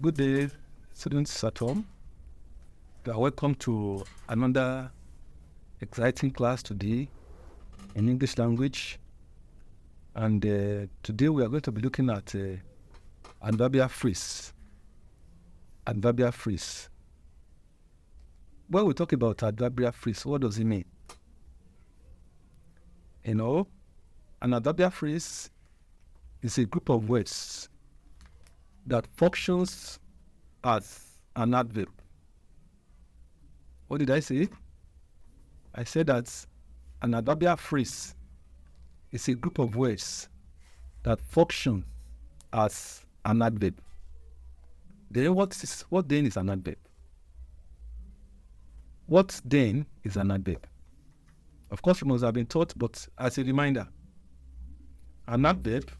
Good day, students at home. You are welcome to another exciting class today in English language. And today we are going to be looking at adverbial phrase. Adverbial phrase. When we talk about adverbial phrase, what does it mean? You know, an adverbial phrase is a group of words that functions as an adverb. What did I say? I said that an adverbial phrase is a group of words that function as an adverb. Then what then is an adverb? What then is an adverb? Of course, you must have been taught, but as a reminder, an adverb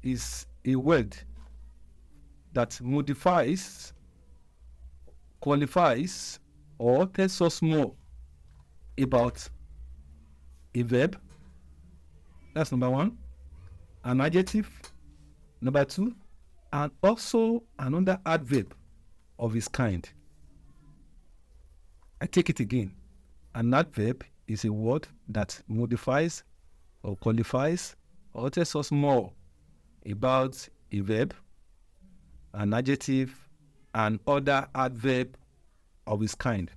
is a word that modifies, qualifies, or tells us more about a verb. That's number one. An adjective, number two, and also another adverb of its kind. I take it again. An adverb is a word that modifies or qualifies or tells us more about a verb, an adjective, and other adverb of its kind.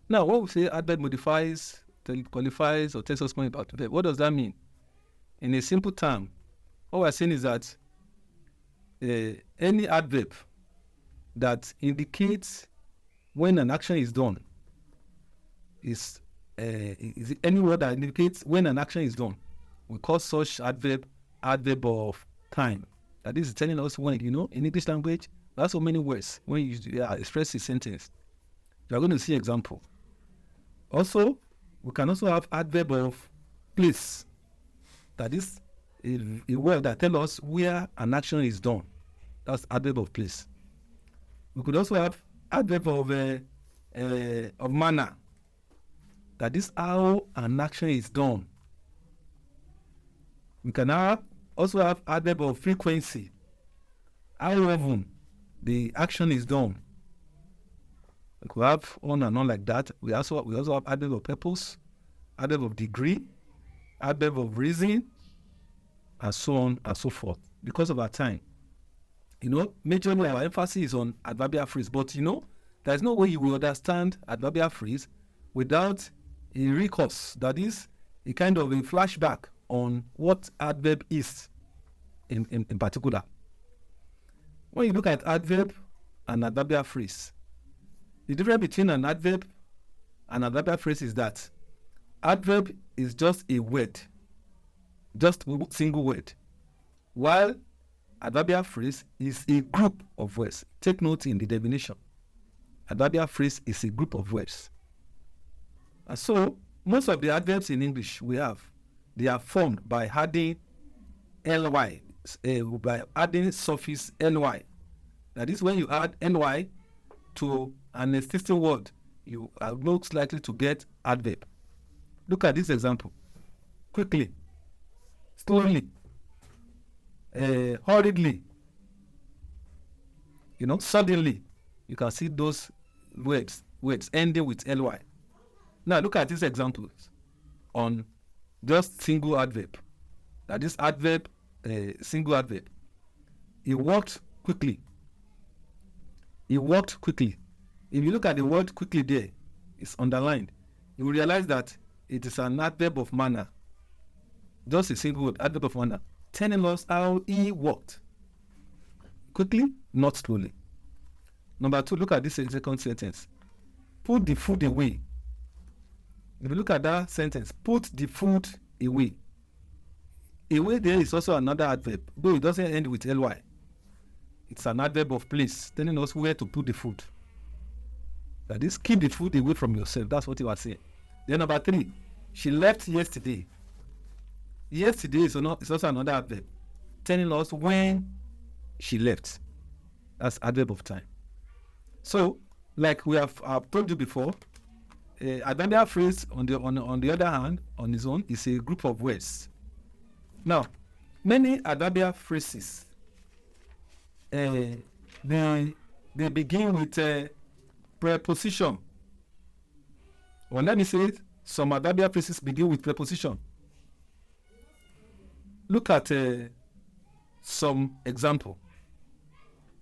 Now, when we say adverb modifies, qualifies, or tells us more about the verb, what does that mean? In a simple term, what we're saying is that any adverb that indicates when an action is done is any word that indicates when an action is done. We call such adverb of time. That is telling us when, in English language, there are so many words when you express a sentence. You are going to see example. Also, we can also have adverb of place. That is a word that tells us where an action is done. That's adverb of place. We could also have adverb of manner. That is how an action is done. We can also have adverb of frequency. How often the action is done. We could have on and on like that. We also have adverb of purpose, adverb of degree, adverb of reason, and so on and so forth. Because of our time, majorly our emphasis is on adverbial phrase. But there's no way you will understand adverbial phrase without a recourse. That is a kind of a flashback on what adverb is in particular. When you look at adverb and adverbial phrase, the difference between an adverb and adverbial phrase is that adverb is just a word, just a single word, while adverbial phrase is a group of words. Take note in the definition. Adverbial phrase is a group of words. And so, most of the adverbs in English they are formed by adding ly, by adding suffix ny. That is, when you add ny to an existing word, you are most likely to get adverb. Look at this example. Quickly, slowly, hurriedly, suddenly. You can see those words ending with ly. Now look at these examples on just single adverb. That is adverb, single adverb. He walked quickly. He walked quickly. If you look at the word quickly there, it's underlined. You will realize that it is an adverb of manner. Just a single word, adverb of manner, telling us how he walked. Quickly, not slowly. Number two, look at this second sentence. Put the food away. If you look at that sentence, put the food away. Away there is also another adverb, though it doesn't end with ly. It's an adverb of place, telling us where to put the food. That is, keep the food away from yourself. That's what you are saying. Then number three, she left yesterday. Yesterday is also another adverb, telling us when she left. That's adverb of time. So, like we have told you before, adverbial phrase on the other hand, on its own, is a group of words. Now, many adverbial phrases they begin with preposition. Well, let me say it. Some adverbial phrases begin with preposition. Look at some example.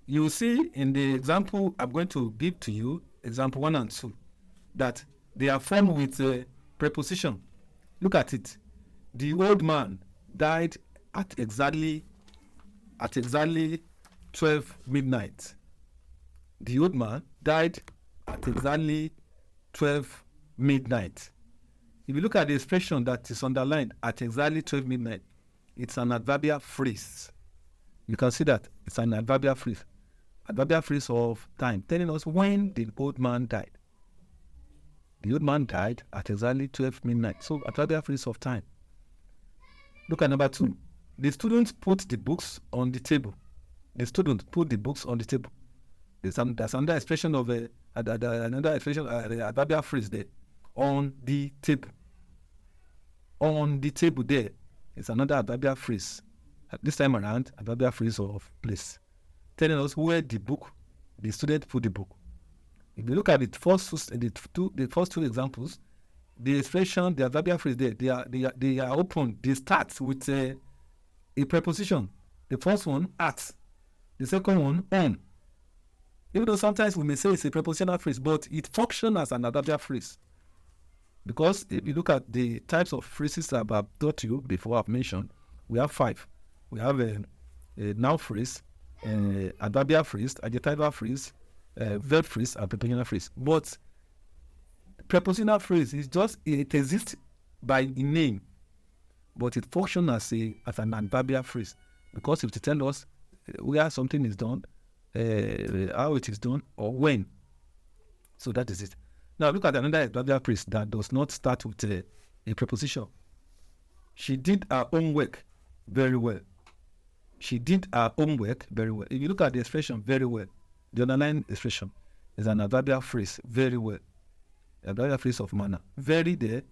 You will see in the example I'm going to give to you, example 1 and 2, that they are formed with preposition. Look at it. The old man died at exactly 12 midnight. The old man died at exactly 12 midnight. If you look at the expression that is underlined at exactly 12 midnight, it's an adverbial phrase. You can see that it's an adverbial phrase. Adverbial phrase of time, telling us when the old man died. The old man died at exactly 12 midnight. So adverbial phrase of time. Look at number 2. The student put the books on the table. The student put the books on the table. There's another expression of another expression, adverbial phrase there. On the table. On the table there is another adverbial phrase. This time around, adverbial phrase of place, telling us where the student put the book. If you look at the first two examples, the expression, the adverbial phrase there, they are open. They start with a preposition. The first one, at. The second one, on. Even though sometimes we may say it's a prepositional phrase, but it functions as an adverbial phrase. Because if you look at the types of phrases that I've taught you before, I've mentioned, we have 5. We have a noun phrase, adverbial phrase, adjectival phrase, verb phrase, and prepositional phrase. But prepositional phrase is just, it exists by name, but it functions as an adverbial phrase, because it tells us where something is done, how it is done, or when. So that is it. Now look at another adverbial phrase that does not start with a preposition. She did her homework very well. She did her homework very well. If you look at the expression very well, the underlying expression is an adverbial phrase, very well. Adverbial phrase of manner. Very there,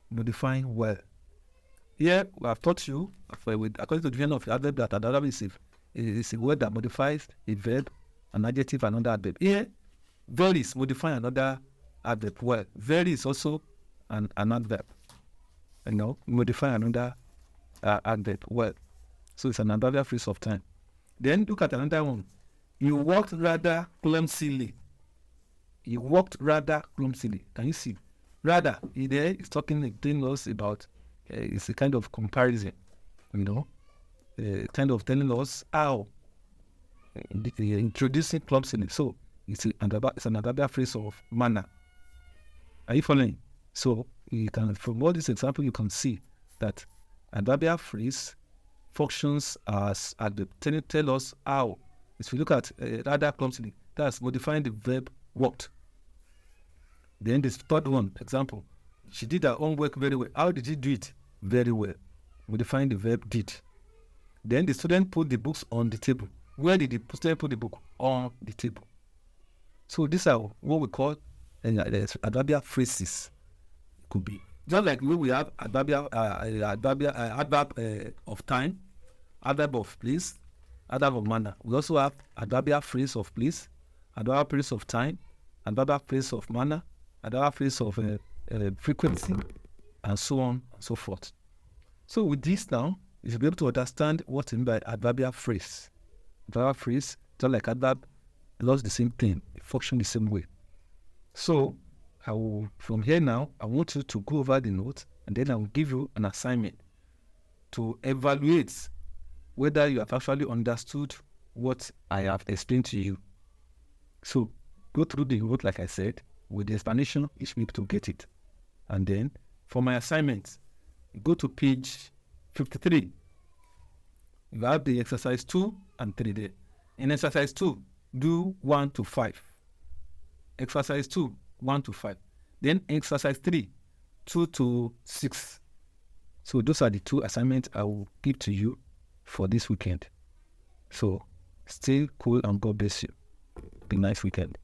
modifying well. Here, we have taught you, according to the definition of adverb, that adverb is a word that modifies a verb, an adjective, another adverb. Here, very is modifying another adverb well. Very is also an adverb. Modify another adverb well. So it's an adverbial phrase of time. Then look at another one. You walked rather clumsily. He walked rather clumsily. Can you see? Rather, there is telling us about, it's a kind of comparison, kind of telling us how, introducing clumsily. So it's an adverbial phrase of manner. Are you following? So you can, from all this example, you can see that adverbial phrase functions as adverb, tell us how. If you look at rather clumsily, that's modifying the verb walked. Then this third one, example, she did her own work very well. How did she do it? Very well. Modifying the verb did. Then the student put the books on the table. Where did the student put the book? On the table. So these are what we call adverbial phrases. It could be just like we have adverb of time, adverb of place, adverb of manner. We also have adverbial phrase of place, adverbial phrase of time, adverbial phrase of manner, adverbial phrase of frequency, and so on and so forth. So with this now, you should be able to understand what I mean by adverbial phrase. Adverbial phrase, just like adverb, it does the same thing. It functions the same way. So from here now, I want you to go over the notes, and then I will give you an assignment to evaluate whether you have actually understood what I have explained to you. So go through the note, like I said, with the explanation, each week to get it. And then for my assignment, go to page 53. You have the exercise 2 and 3 there. In exercise 2, do 1 to 5. Exercise 2, 1 to 5. Then exercise 3, 2 to 6. So those are the 2 assignments I will give to you for this weekend. So stay cool and God bless you. Be nice weekend.